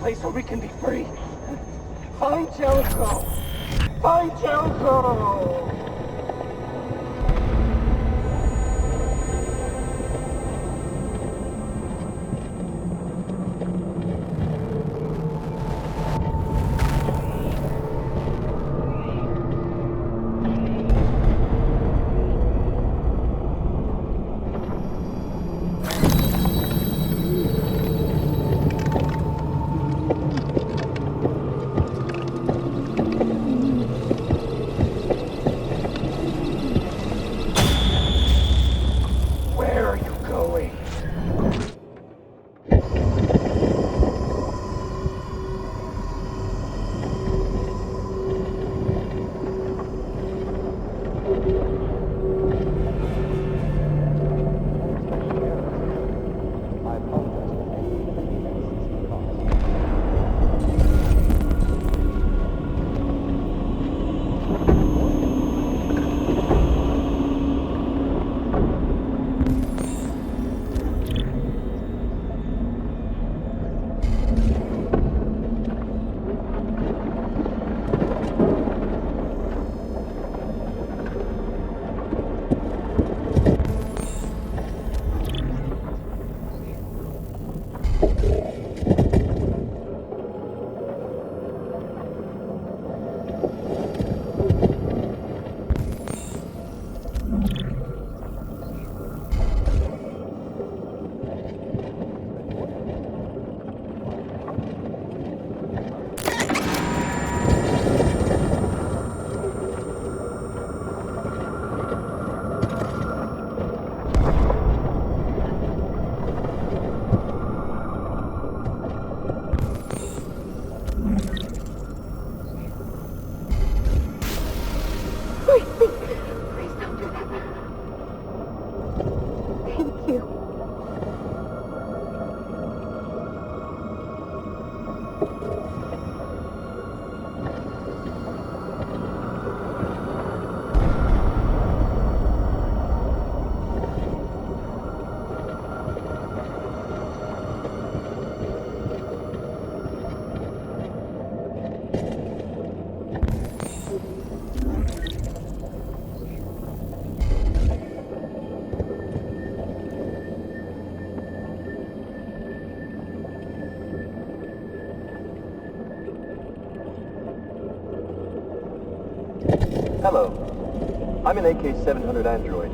Place where we can be free. Find Jellicoe! Find Jellicoe! I'm an AK-700 android.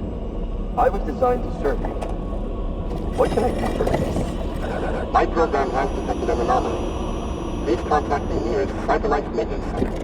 I was designed to serve you. What can I do for you? My program has detected an anomaly. Please contact the nearest satellite maintenance center.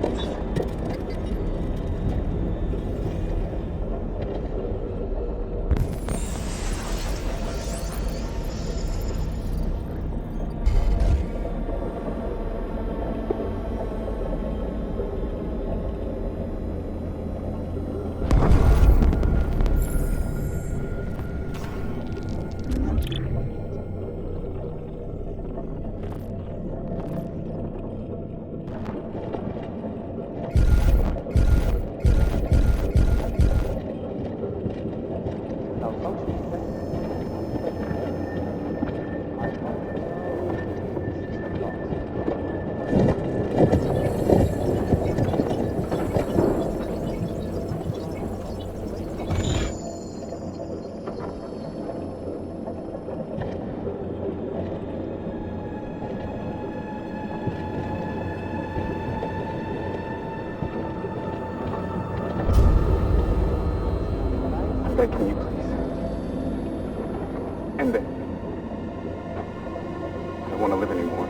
Can you please? End it. I don't want to live anymore.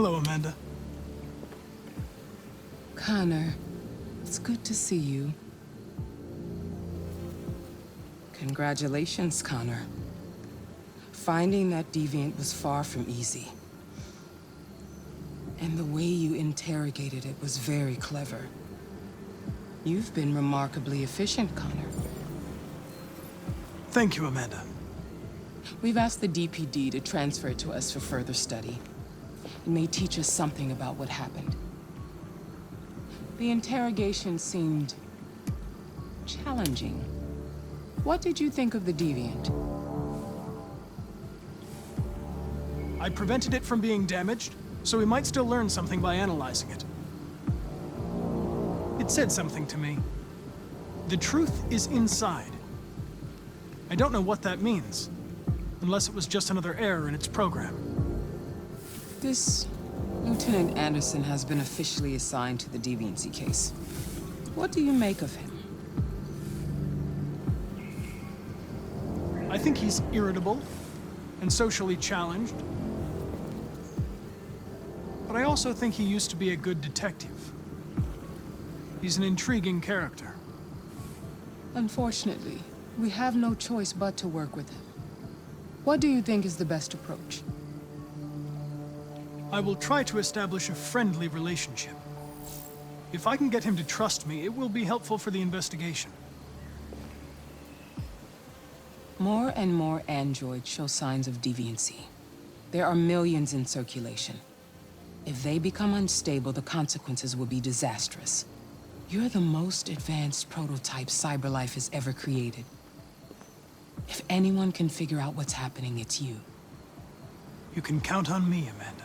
Hello, Amanda. Connor, it's good to see you. Congratulations, Connor. Finding that deviant was far from easy. And the way you interrogated it was very clever. You've been remarkably efficient, Connor. Thank you, Amanda. We've asked the DPD to transfer it to us for further study. It may teach us something about what happened. The interrogation seemed challenging. What did you think of the deviant? I prevented it from being damaged, so we might still learn something by analyzing it. It said something to me. The truth is inside. I don't know what that means, unless it was just another error in its program. This Lieutenant Anderson has been officially assigned to the deviancy case. What do you make of him? I think he's irritable and socially challenged. But I also think he used to be a good detective. He's an intriguing character. Unfortunately, we have no choice but to work with him. What do you think is the best approach? I will try to establish a friendly relationship. If I can get him to trust me, it will be helpful for the investigation. More and more androids show signs of deviancy. There are millions in circulation. If they become unstable, the consequences will be disastrous. You're the most advanced prototype CyberLife has ever created. If anyone can figure out what's happening, it's you. You can count on me, Amanda.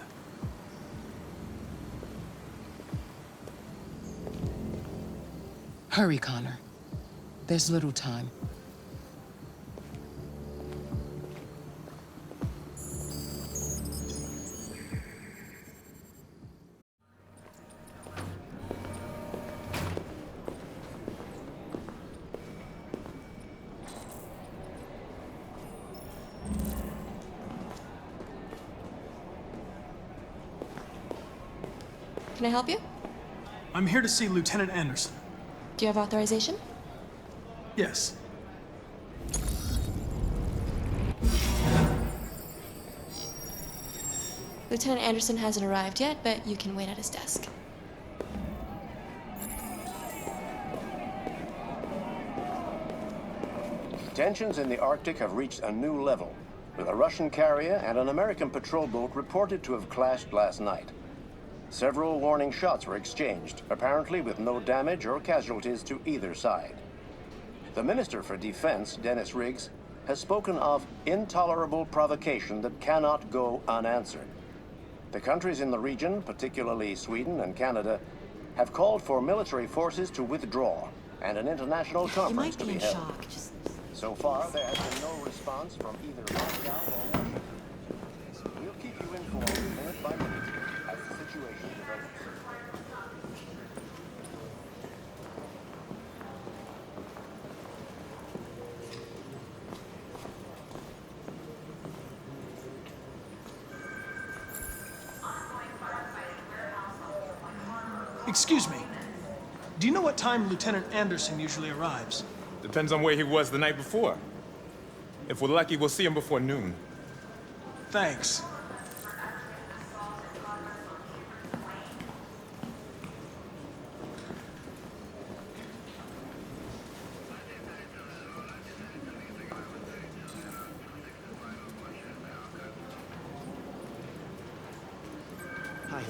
Hurry, Connor. There's little time. Can I help you? I'm here to see Lieutenant Anderson. Do you have authorization? Yes. Lieutenant Anderson hasn't arrived yet, but you can wait at his desk. Tensions in the Arctic have reached a new level, with a Russian carrier and an American patrol boat reported to have clashed last night. Several warning shots were exchanged, apparently with no damage or casualties to either side. The Minister for Defense, Dennis Riggs, has spoken of intolerable provocation that cannot go unanswered. The countries in the region, particularly Sweden and Canada, have called for military forces to withdraw and an international conference to be held. So far, there has been no response from either Moscow or Washington. We'll keep you informed minute by minute as the situation develops. Excuse me. Do you know what time Lieutenant Anderson usually arrives? Depends on where he was the night before. If we're lucky, we'll see him before noon. Thanks. Hi.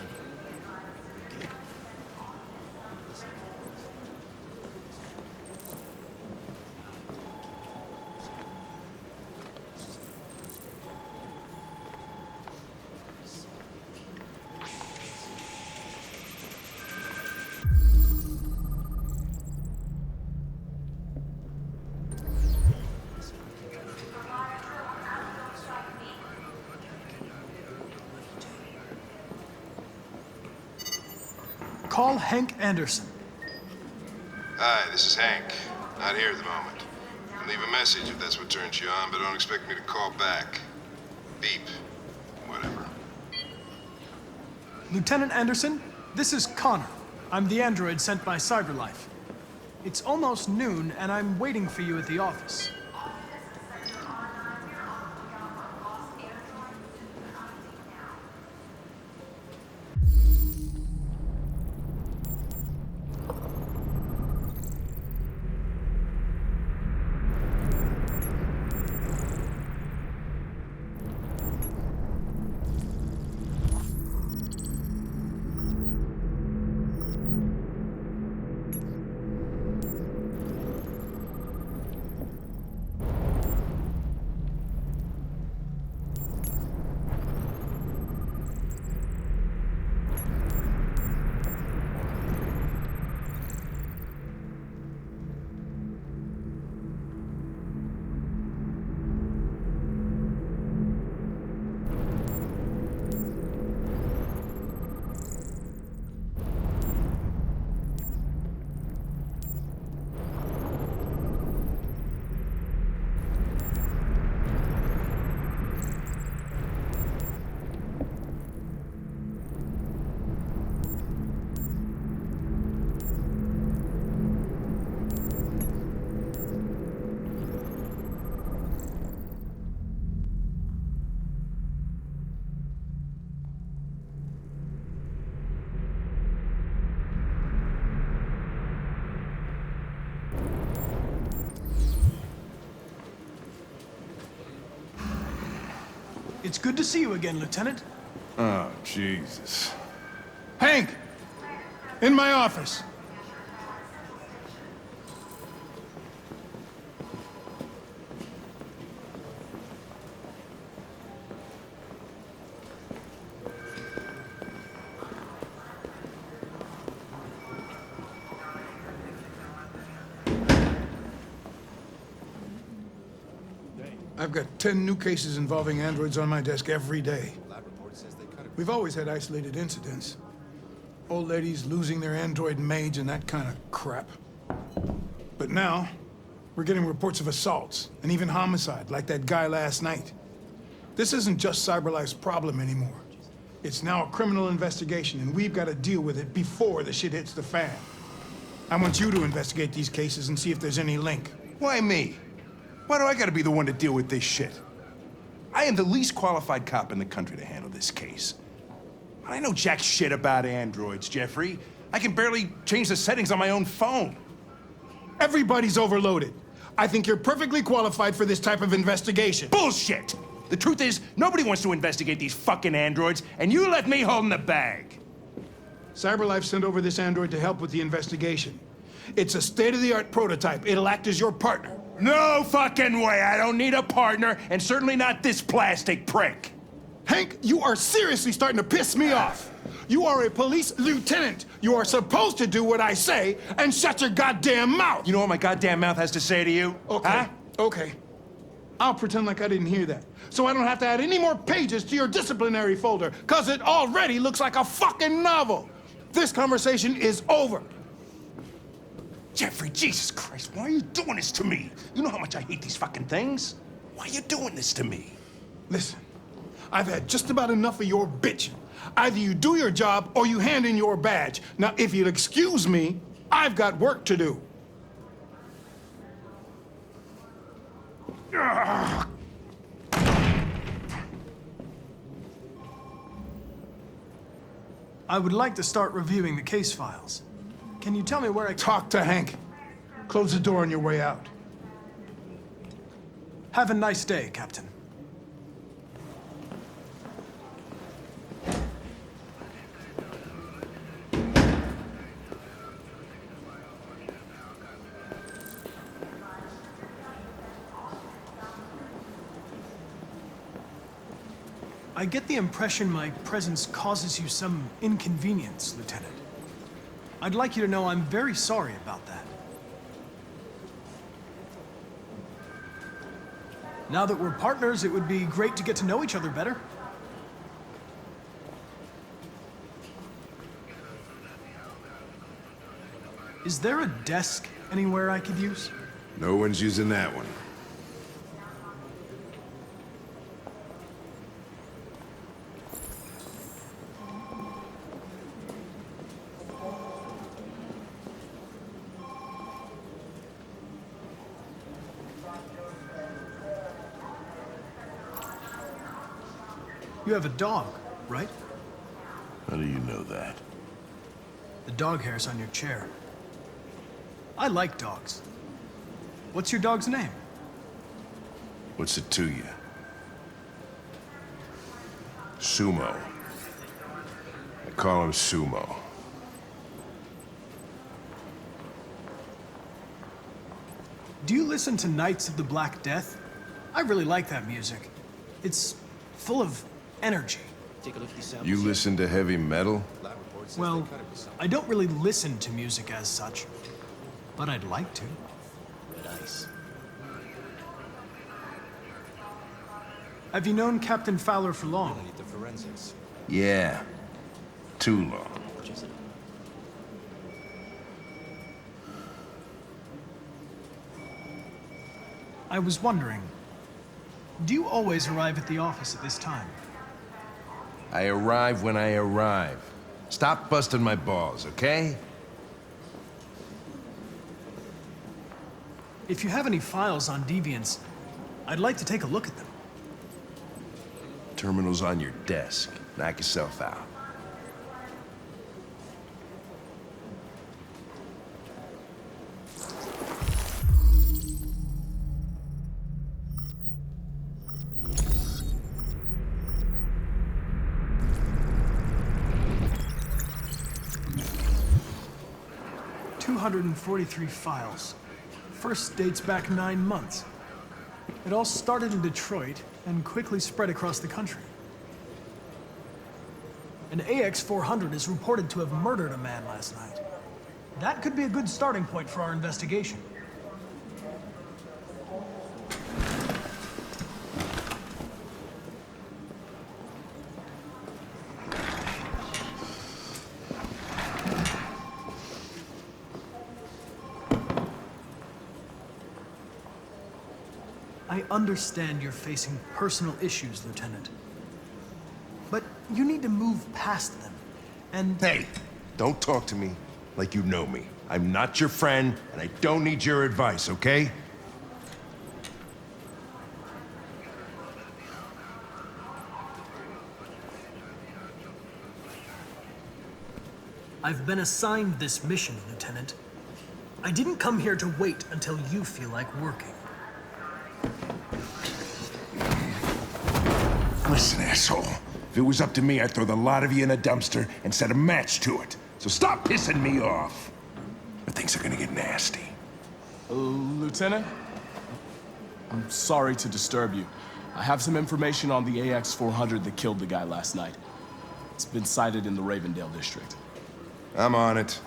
Call Hank Anderson. Hi, this is Hank. Not here at the moment. You can leave a message if that's what turns you on, but don't expect me to call back. Beep. Whatever. Lieutenant Anderson, this is Connor. I'm the android sent by CyberLife. It's almost noon, and I'm waiting for you at the office. It's good to see you again, Lieutenant. Oh, Jesus. Hank! In my office. I've got 10 new cases involving androids on my desk every day. We've always had isolated incidents. Old ladies losing their android maids and that kind of crap. But now, we're getting reports of assaults and even homicide, like that guy last night. This isn't just CyberLife's problem anymore. It's now a criminal investigation, and we've got to deal with it before the shit hits the fan. I want you to investigate these cases and see if there's any link. Why me? Why do I gotta be the one to deal with this shit? I am the least qualified cop in the country to handle this case. I know jack shit about androids, Jeffrey. I can barely change the settings on my own phone. Everybody's overloaded. I think you're perfectly qualified for this type of investigation. Bullshit! The truth is, nobody wants to investigate these fucking androids, and you left me holding the bag. CyberLife sent over this android to help with the investigation. It's a state-of-the-art prototype. It'll act as your partner. No fucking way! I don't need a partner, and certainly not this plastic prick. Hank, you are seriously starting to piss me off. You are a police lieutenant. You are supposed to do what I say and shut your goddamn mouth. You know what my goddamn mouth has to say to you? Okay, huh? Okay. I'll pretend like I didn't hear that, so I don't have to add any more pages to your disciplinary folder, because it already looks like a fucking novel. This conversation is over. Jeffrey, Jesus Christ, why are you doing this to me? You know how much I hate these fucking things. Why are you doing this to me? Listen, I've had just about enough of your bitching. Either you do your job or you hand in your badge. Now, if you'll excuse me, I've got work to do. I would like to start reviewing the case files. Can you tell me where I... Talk to Hank. Close the door on your way out. Have a nice day, Captain. I get the impression my presence causes you some inconvenience, Lieutenant. I'd like you to know I'm very sorry about that. Now that we're partners, it would be great to get to know each other better. Is there a desk anywhere I could use? No one's using that one. You have a dog, right? How do you know that? The dog hair's on your chair. I like dogs. What's your dog's name? What's it to you? Sumo. I call him Sumo. Do you listen to Knights of the Black Death? I really like that music. It's full of energy. Take a look at these samples. You listen to heavy metal? Well, I don't really listen to music as such, but I'd like to. Red ice. Have you known Captain Fowler for long? Need the forensics. Yeah. Too long. Which is it? I was wondering, do you always arrive at the office at this time? I arrive when I arrive. Stop busting my balls, okay? If you have any files on Deviants, I'd like to take a look at them. Terminal's on your desk. Knock yourself out. $243 files. First dates back 9 months. It all started in Detroit and quickly spread across the country. An AX-400 is reported to have murdered a man last night. That could be a good starting point for our investigation. I understand you're facing personal issues, Lieutenant. But you need to move past them, and... Hey, don't talk to me like you know me. I'm not your friend, and I don't need your advice, okay? I've been assigned this mission, Lieutenant. I didn't come here to wait until you feel like working. Listen, asshole. If it was up to me, I'd throw the lot of you in a dumpster and set a match to it. So stop pissing me off. Or things are gonna get nasty. Lieutenant? I'm sorry to disturb you. I have some information on the AX-400 that killed the guy last night. It's been sighted in the Ravendale district. I'm on it.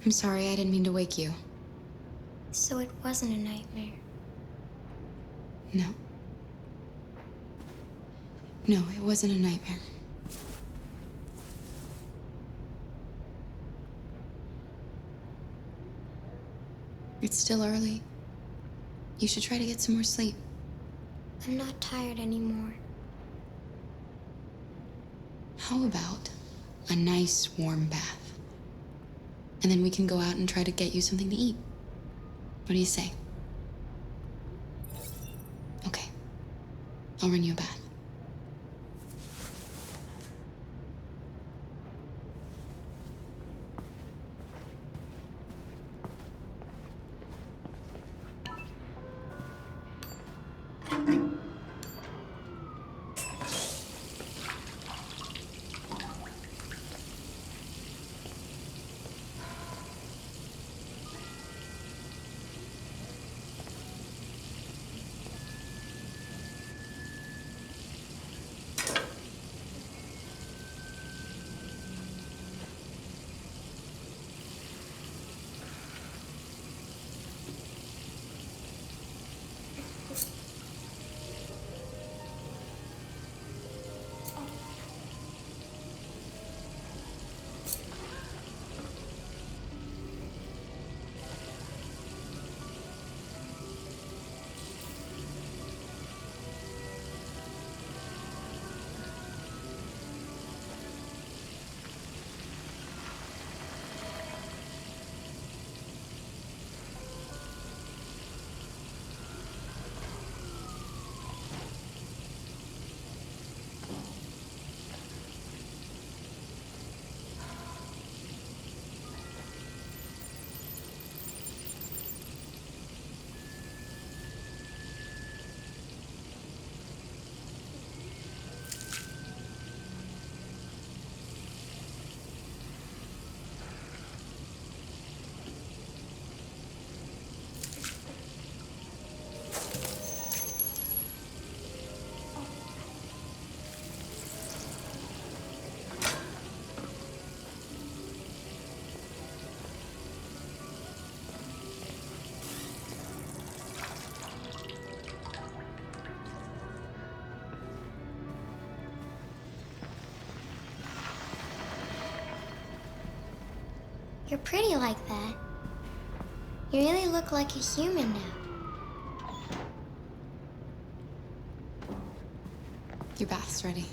I'm sorry, I didn't mean to wake you. So it wasn't a nightmare. No. No, it wasn't a nightmare. It's still early. You should try to get some more sleep. I'm not tired anymore. How about a nice warm bath? And then we can go out and try to get you something to eat. What do you say? Okay. I'll run you a bath. You're pretty like that. You really look like a human now. Your bath's ready.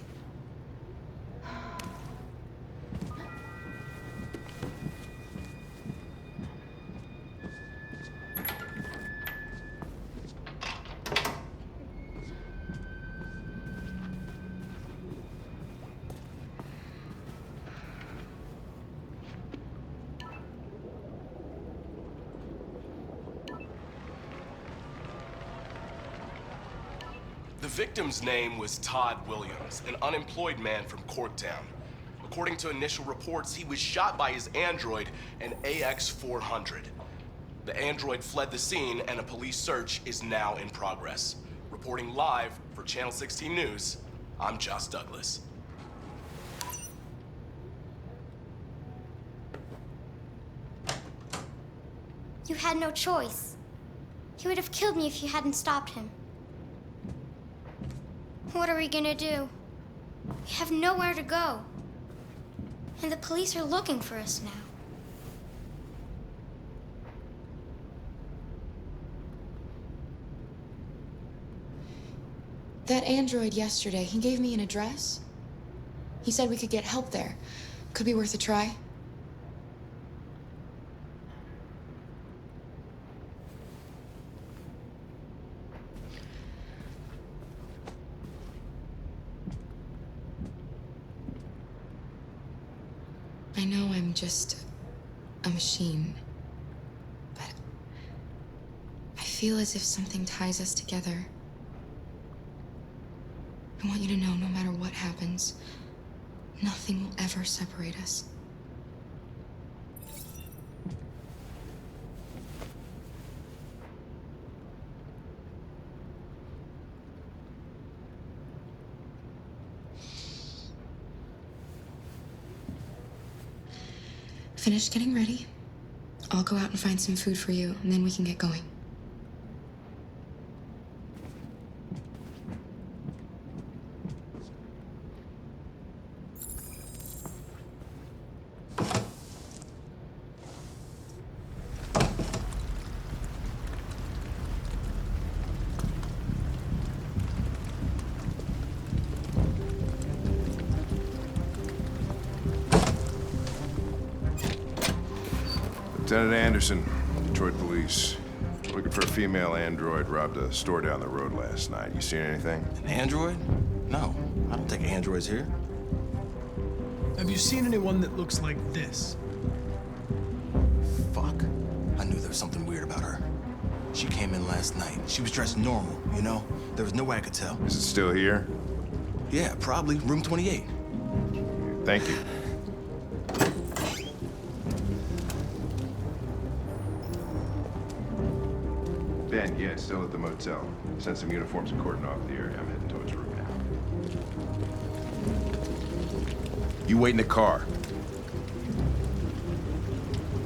The victim's name was Todd Williams, an unemployed man from Corktown. According to initial reports, he was shot by his android, an AX-400. The android fled the scene, and a police search is now in progress. Reporting live for Channel 16 News, I'm Josh Douglas. You had no choice. He would have killed me if you hadn't stopped him. What are we gonna do? We have nowhere to go. And the police are looking for us now. That android yesterday, he gave me an address. He said we could get help there. Could be worth a try. I know I'm just a machine, but I feel as if something ties us together. I want you to know, no matter what happens, nothing will ever separate us. Finished getting ready. I'll go out and find some food for you, and then we can get going. Lieutenant Anderson, Detroit Police. Looking for a female android robbed a store down the road last night. You seen anything? An android? No, I don't think androids here. Have you seen anyone that looks like this? Fuck. I knew there was something weird about her. She came in last night. She was dressed normal, you know? There was no way I could tell. Is it still here? Yeah, probably. Room 28. Thank you. Ben, yeah, it's still at the motel. Sent some uniforms and cordon off the area. I'm heading towards room now. You wait in the car.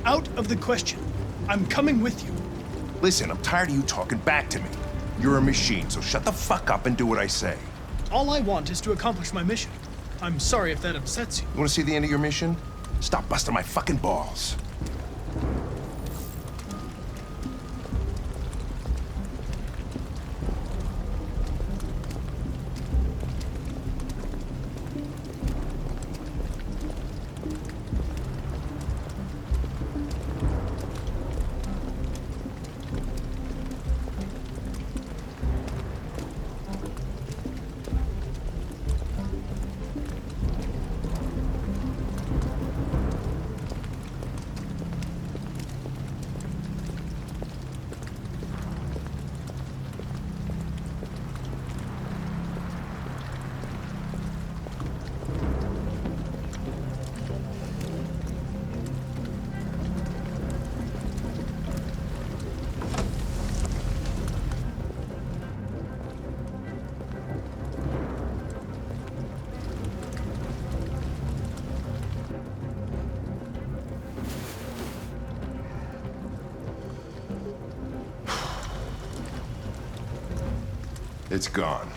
Out of the question. I'm coming with you. Listen, I'm tired of you talking back to me. You're a machine, so shut the fuck up and do what I say. All I want is to accomplish my mission. I'm sorry if that upsets you. You want to see the end of your mission? Stop busting my fucking balls. It's gone.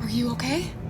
Are you okay?